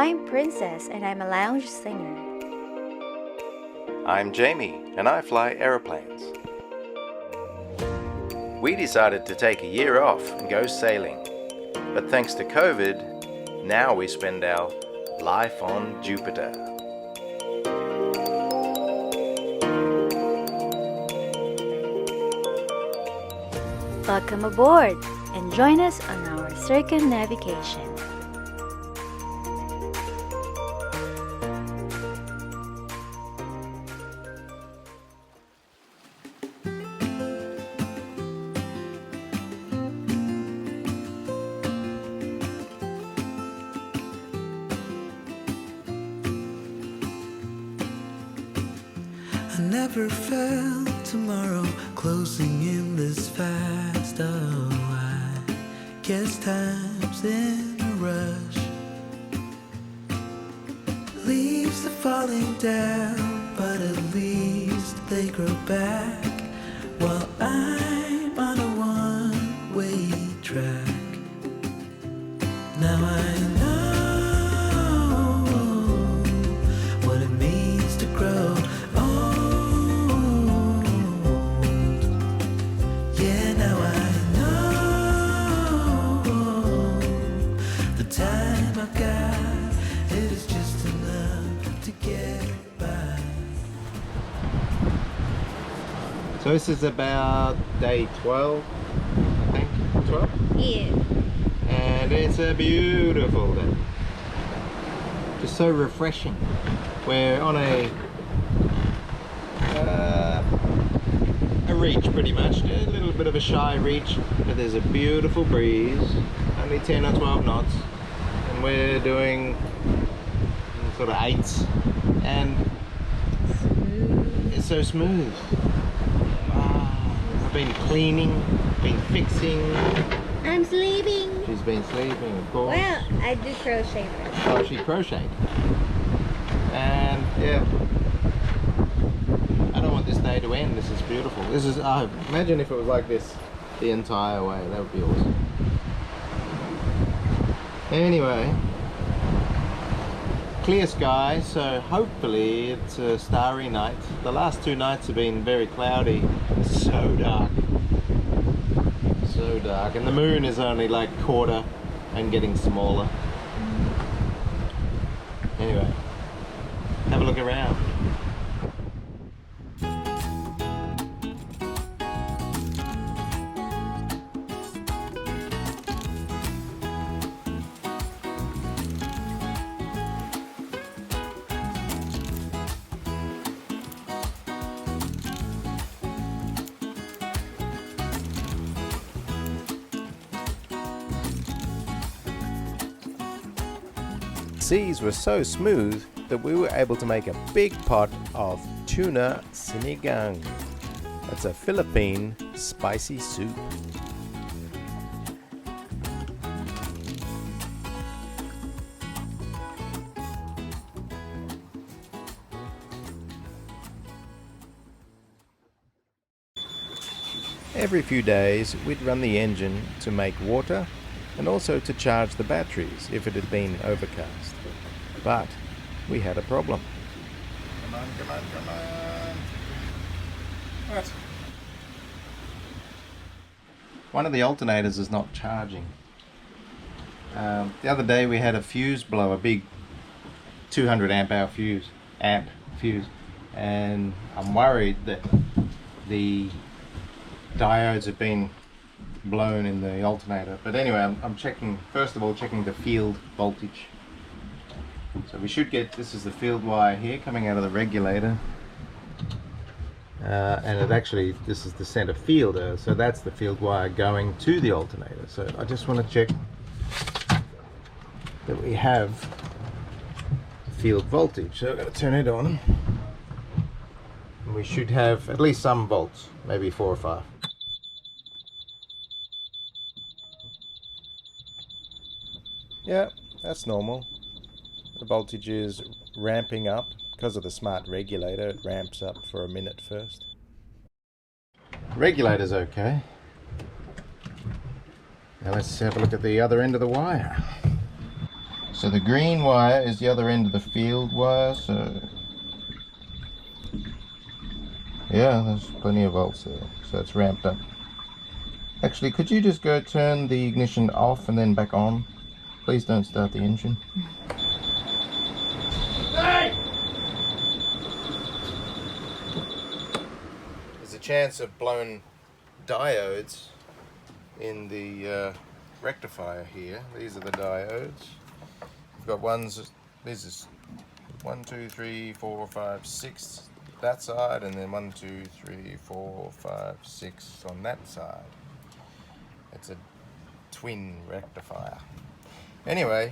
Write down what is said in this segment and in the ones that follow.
I'm Princess and I'm a lounge singer. I'm Jamie and I fly aeroplanes. We decided to take a year off and go sailing, but thanks to COVID, now we spend our life on Jupiter. Welcome aboard and join us on our circumnavigation. I never felt tomorrow closing in this fast. Oh, I guess time's in a rush. Leaves are falling down, but at least they grow back. While I'm on a one-way track. Now I know what it means to grow. So this is about day 12, I think, 12? Yeah. And it's a beautiful day. Just so refreshing. We're on a reach pretty much, a little bit of a shy reach, but there's a beautiful breeze, only 10 or 12 knots, and we're doing sort of 8s, and it's so smooth. I've been cleaning, been fixing. I'm sleeping. She's been sleeping, of course. Well, I do crochet. Oh, she crocheted. And yeah, I don't want this day to end. This is beautiful. This is, imagine if it was like this the entire way. That would be awesome. Anyway, clear sky, so hopefully it's a starry night. The last 2 nights have been very cloudy. It's so dark. So dark. And the moon is only like quarter and getting smaller. Anyway, have a look around. Seas were so smooth that we were able to make a big pot of tuna sinigang. That's a Philippine spicy soup. Every few days we'd run the engine to make water and also to charge the batteries if it had been overcast. But we had a problem. Come on, come on, come on. What? One of the alternators is not charging. The other day we had a fuse blow, a big 200 amp hour fuse, and I'm worried that the diodes have been blown in the alternator. But anyway, I'm checking, first of all, checking the field voltage. So we should get, this is the field wire here coming out of the regulator. And it actually, this is the center fielder, so that's the field wire going to the alternator. So I just want to check that we have field voltage. So I've got to turn it on. And we should have at least some volts, maybe 4 or 5. Yeah, that's normal. The voltage is ramping up because of the smart regulator. It ramps up for a minute first. Regulator's okay. Now let's have a look at the other end of the wire. So the green wire is the other end of the field wire, so yeah, there's plenty of volts there, so it's ramped up. Actually, could you just go turn the ignition off and then back on? Please don't start the engine. Hey! There's a chance of blown diodes in the rectifier here. These are the diodes. We've got ones, this is 1, 2, 3, 4, 5, 6 that side, and then 1, 2, 3, 4, 5, 6 on that side. It's a twin rectifier. Anyway,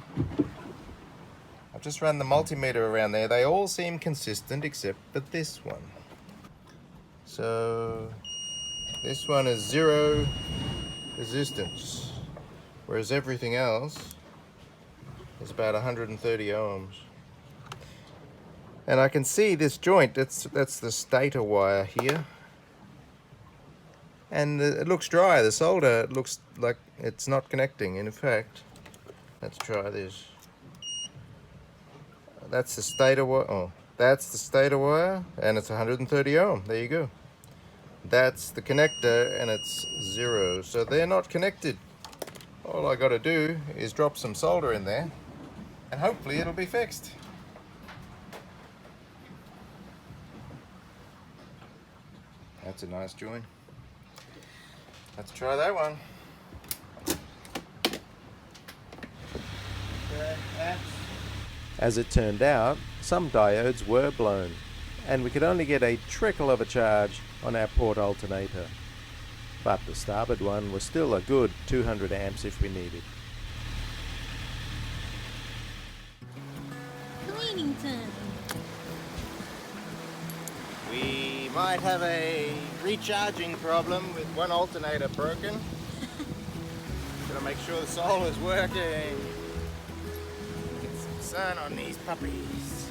I've just run the multimeter around there. They all seem consistent except for this one. So this one is 0 resistance, whereas everything else is about 130 ohms. And I can see this joint, that's the stator wire here. And it looks dry, the solder looks like it's not connecting. In fact, let's try this. That's the stator wire, oh, that's the stator wire, and it's 130 ohm, there you go. That's the connector, and it's 0, so they're not connected. All I gotta do is drop some solder in there, and hopefully it'll be fixed. That's a nice joint. Let's try that one. As it turned out, some diodes were blown, and we could only get a trickle of a charge on our port alternator. But the starboard one was still a good 200 amps if we needed. Cleaning time. We might have a recharging problem with one alternator broken. Gotta make sure the solar's working. Get some sun on these puppies.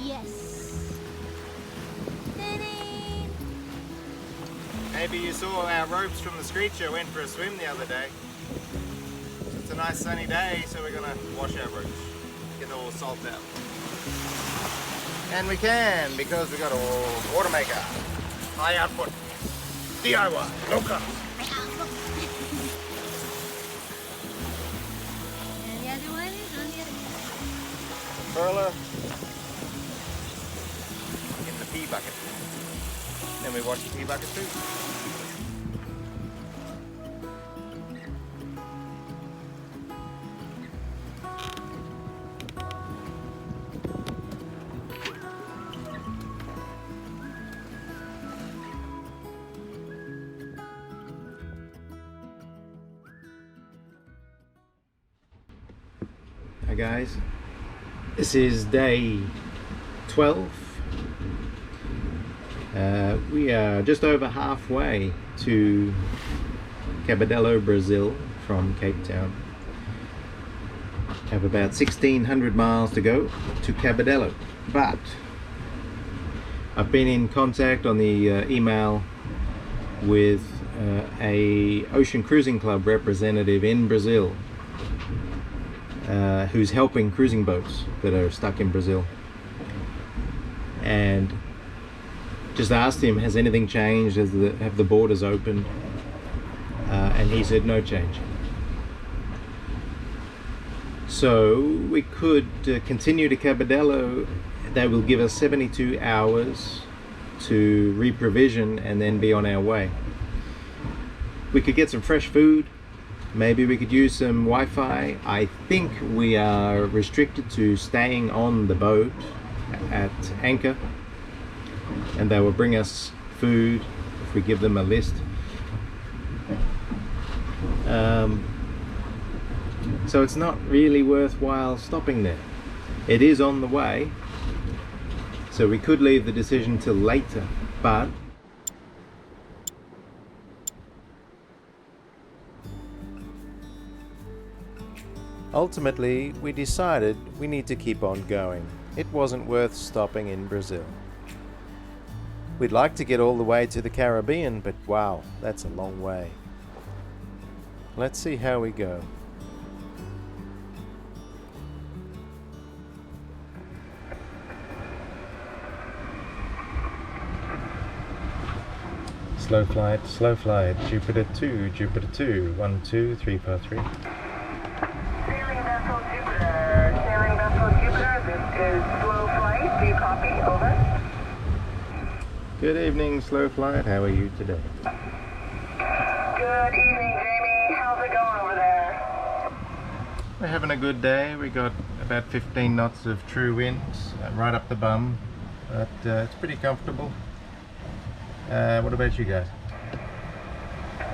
Yes. Ta-da! Maybe you saw our ropes from the Screecher went for a swim the other day. It's a nice sunny day, so we're gonna wash our ropes, get all the salt out. And we can, because we got a water maker, high output, DIY, no cost. And the other one is on the other side. Curler in the pea bucket. Then we wash the pea bucket too. Hi guys, this is day 12. We are just over halfway to Cabedelo, Brazil from Cape Town. Have about 1,600 miles to go to Cabedelo, but I've been in contact on the email with a Ocean Cruising Club representative in Brazil who's helping cruising boats that are stuck in Brazil, and just asked him, has anything changed, have the borders opened, and he said no change. So we could continue to Cabedelo. They will give us 72 hours to reprovision and then be on our way. We could get some fresh food. Maybe we could use some Wi-Fi. I think we are restricted to staying on the boat at anchor, and they will bring us food if we give them a list. So it's not really worthwhile stopping there. It is on the way, so we could leave the decision till later, but ultimately we decided we need to keep on going. it wasn't worth stopping in Brazil. We'd like to get all the way to the Caribbean, but wow, that's a long way. Let's see how we go. Slow flight, Jupiter², Jupiter², 1, 2, 3, 4, 3. Sailing vessel Jupiter, this is slow flight, do you copy, over? Good evening, slow flight, how are you today? Good evening, Jamie, how's it going over there? We're having a good day. We got about 15 knots of true winds, right up the bum, but it's pretty comfortable. What about you guys?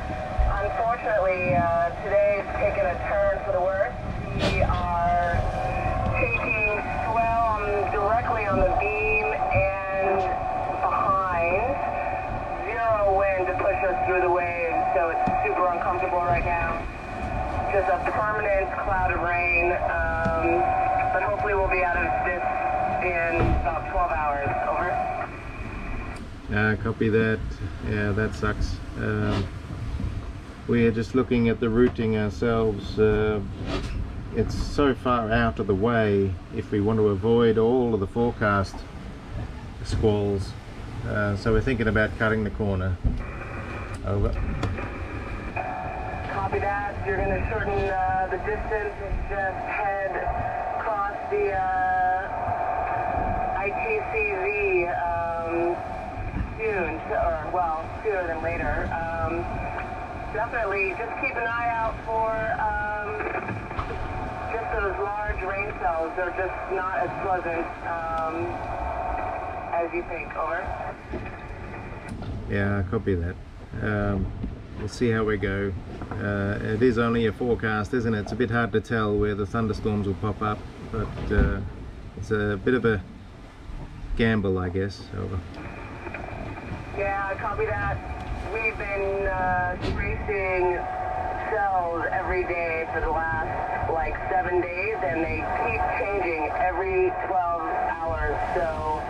Unfortunately, today's taken a turn for the worse. We are taking swell directly on the beam and behind. Zero wind to push us through the waves, so it's super uncomfortable right now. Just a permanent cloud of rain, but hopefully we'll be out of this in about 12 hours. Over. Copy that. Yeah, that sucks. We're just looking at the routing ourselves. It's so far out of the way if we want to avoid all of the forecast squalls. So we're thinking about cutting the corner. Over. Copy that. You're going to shorten the distance and just head across the ITCZ soon, or well, sooner than later. Definitely just keep an eye out for just those large rain cells. They're just not as pleasant as you think. Over. Yeah, copy that. We'll see how we go. It is only a forecast, isn't it? It's a bit hard to tell where the thunderstorms will pop up, but it's a bit of a gamble, I guess. Over. Yeah, copy that. We've been tracing cells every day for the last like 7 days, and they keep changing every 12 hours. So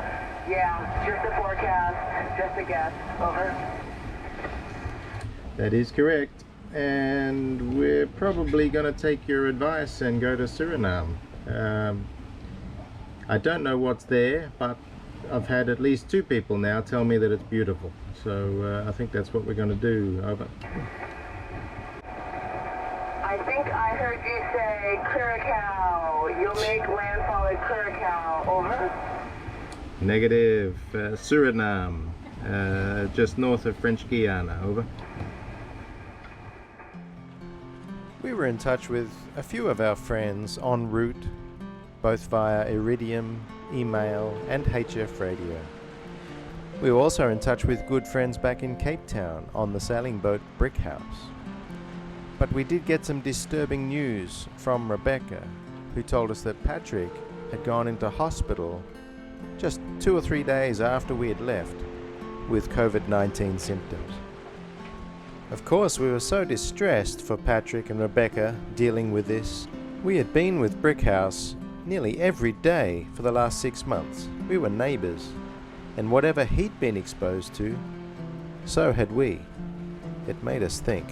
yeah, just a forecast, just a guess. Over. That is correct, and we're probably going to take your advice and go to Suriname. I don't know what's there, but I've had at least 2 people now tell me that it's beautiful, so I think that's what we're going to do. Over. I think I heard you say Curacao. You'll make landfall at Curacao. Over. Negative. Suriname, just north of French Guiana. Over. We were in touch with a few of our friends en route, both via Iridium, email and HF radio. We were also in touch with good friends back in Cape Town on the sailing boat Brick House. But we did get some disturbing news from Rebecca, who told us that Patrick had gone into hospital just 2 or 3 days after we had left with COVID-19 symptoms. Of course, we were so distressed for Patrick and Rebecca dealing with this. We had been with Brick House nearly every day for the last 6 months. We were neighbours, and whatever he'd been exposed to, so had we. It made us think.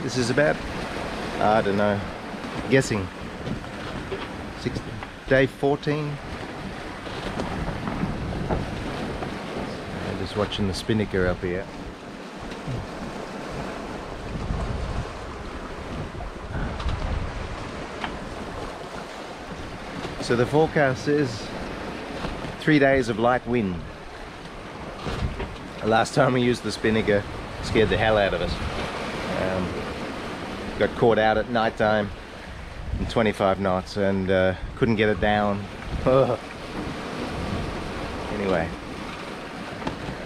This is about, I don't know, guessing, day 14. Just watching the spinnaker up here. So the forecast is 3 days of light wind. The last time we used the spinnaker, scared the hell out of us. Got caught out at night time in 25 knots and couldn't get it down. Anyway,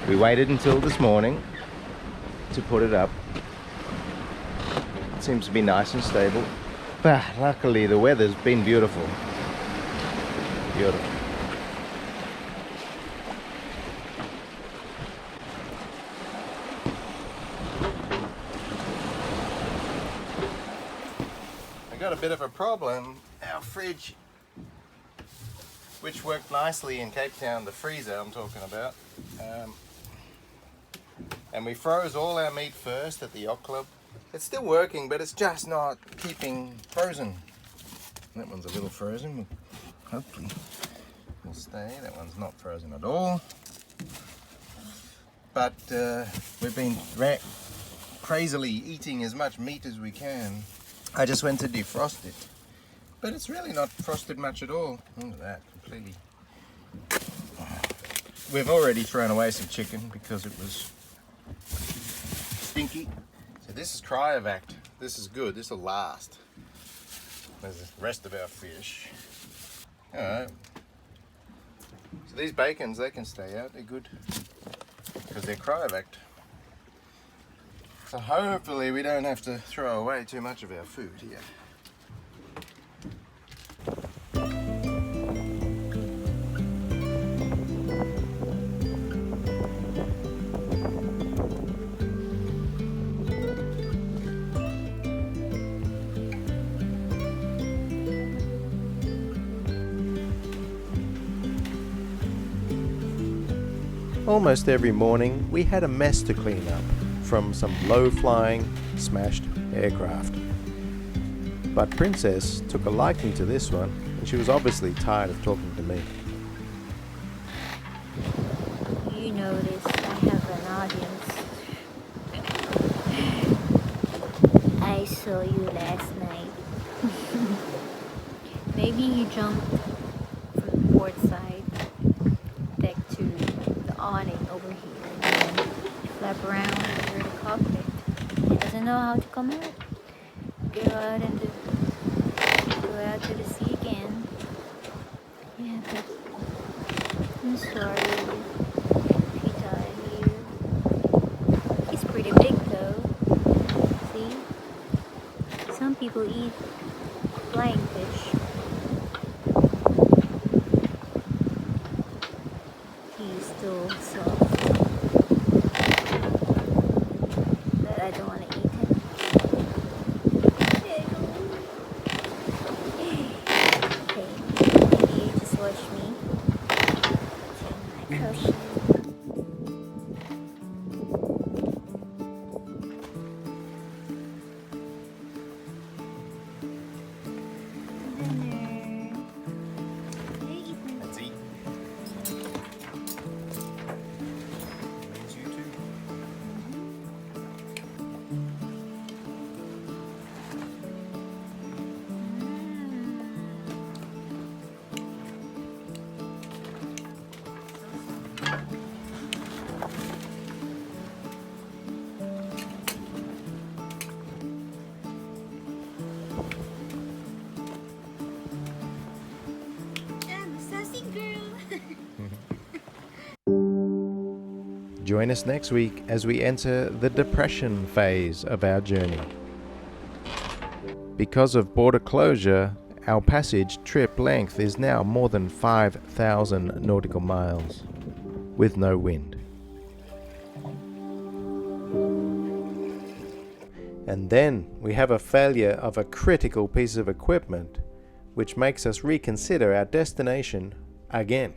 we waited until this morning to put it up. It seems to be nice and stable, but luckily the weather's been beautiful. Beautiful. bit of a problem. Our fridge, which worked nicely in Cape Town, the freezer I'm talking about, and we froze all our meat first at the yacht club. It's still working, but it's just not keeping frozen. That one's a little frozen. Hopefully will stay. That one's not frozen at all. But we've been crazily eating as much meat as we can. I just went to defrost it, but it's really not frosted much at all. Look at that, completely. We've already thrown away some chicken because it was stinky. So this is cryovac. This is good. This will last. There's the rest of our fish. All right. So these bacons, they can stay out. They're good because they're cryovac. So hopefully we don't have to throw away too much of our food here. Almost every morning we had a mess to clean up from some low-flying, smashed aircraft. But Princess took a liking to this one, and she was obviously tired of talking to me. You notice I have an audience. I saw you last night. Maybe you jumped from the port side deck to the awning over here and then flap around over the cockpit. He doesn't know how to come out. Go out to the sea again. Yeah, but I'm sorry if he died here. He's pretty big though. See? Some people eat flying fish. He's still soft. But I don't want to eat him. Okay, maybe you just watch me. Take my crush. Let's eat. Means you too. I'm a sassy girl. Join us next week as we enter the depression phase of our journey. Because of border closure, our passage trip length is now more than 5,000 nautical miles, with no wind. And then we have a failure of a critical piece of equipment, which makes us reconsider our destination again.